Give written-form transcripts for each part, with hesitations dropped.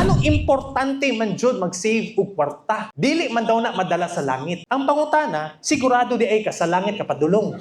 Ngano importante man jud mag-save og kwarta. Dili man daw na madala sa langit. Ang pangutana, sigurado di ay ka sa langit kapadulong.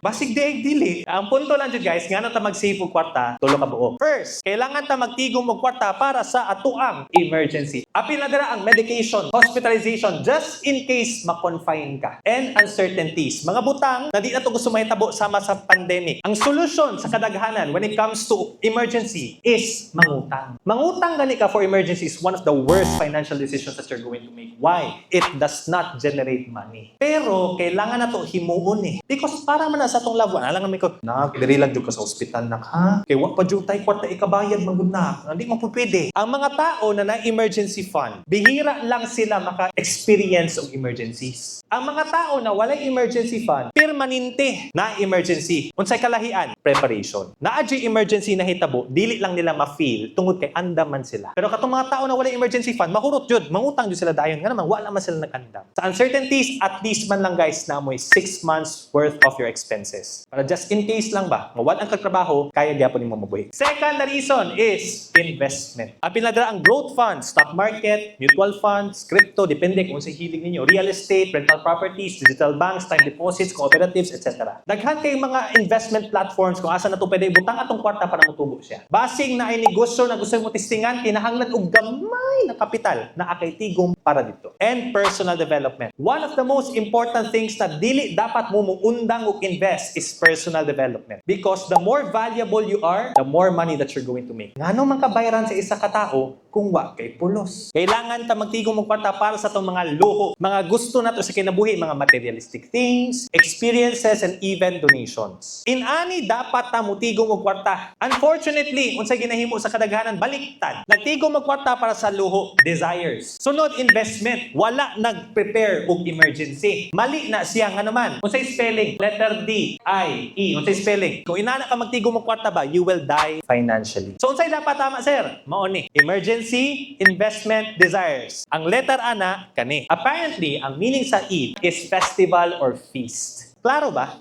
Basig di dili. Ang punto lang dyan guys, ngano ta mag-save og kwarta, tulo ka buok. First, kailangan ta magtigom og kwarta para sa atuang emergency. Apil na dira ang medication, hospitalization, just in case ma-confine ka. And uncertainties. Mga butang na di na to gusto mahitabo sama sa pandemic. Ang solusyon sa kadaghanan when it comes to emergency is mangutang. Mangutang gani ka for emergency is one of the worst financial decisions that you're going to make. Why? It does not generate money. Pero kailangan na to himuon eh. Because para man sa atong labuan, alang namin ko, diri lang jud ka sa ospital nak ha. Kay wa pa jud tay kwarta ikabayad magud na. Hindi mo pwede. Ang mga tao na na-emergency fund, bihira lang sila maka-experience og emergencies. Ang mga tao na walay emergency fund, permanente na emergency. Unsay kalahian? Preparation. Naa jud emergency na hitabo, dili lang nila ma-feel tungod kay andaman sila. Pero katong mga tao na walay emergency fund, mahurot jud, mangutang jud sila dayon. Nga naman wala man sila nag-andam. Sa uncertainties, at least man lang guys na mo'y 6 months worth of your expenses. Para just in case lang ba, mawad ang kagtrabaho, kaya gyapon nimo mabuhi. Second na reason is investment. Apil na dira ang growth funds, stock market, mutual funds, crypto, depende kung sa hilig ninyo, real estate, rental properties, digital banks, time deposits, cooperatives, etc. Daghan kay mga investment platforms kung asa na to pwede butang atong kwarta para mutubo siya. Basing na ay negosyo na gusto mo tistingan, kinahanglan og gamay na kapital na akay tigom para dito. And personal development. One of the most important things na dili dapat mo muundang og invest is personal development. Because the more valuable you are, the more money that you're going to make. Ngano man kabayaran sa isa ka tao kung wa kay pulos. Kailangan ta magtigom og kwarta para sa tong mga luho, mga gusto nato sa kinabuhi, mga materialistic things, experiences, and even donations. Inani dapat ta mutigom og kwarta. Unfortunately, unsay ginahimo sa kadaghanan baliktad. Nagtigom og kwarta para sa luho, desires. Sunod, investment. Wala nag-prepare og emergency. Mali na siya nga naman. Unsay spelling? Letter D, I, E. Unsay spelling? Kung inana ka magtigom og kwarta ba, you will die financially. So unsay dapat tama sir? Mao ni. Emergency, investment, desires. Ang letter A na kani. Apparently, ang meaning sa E is festival or feast. Klaro ba?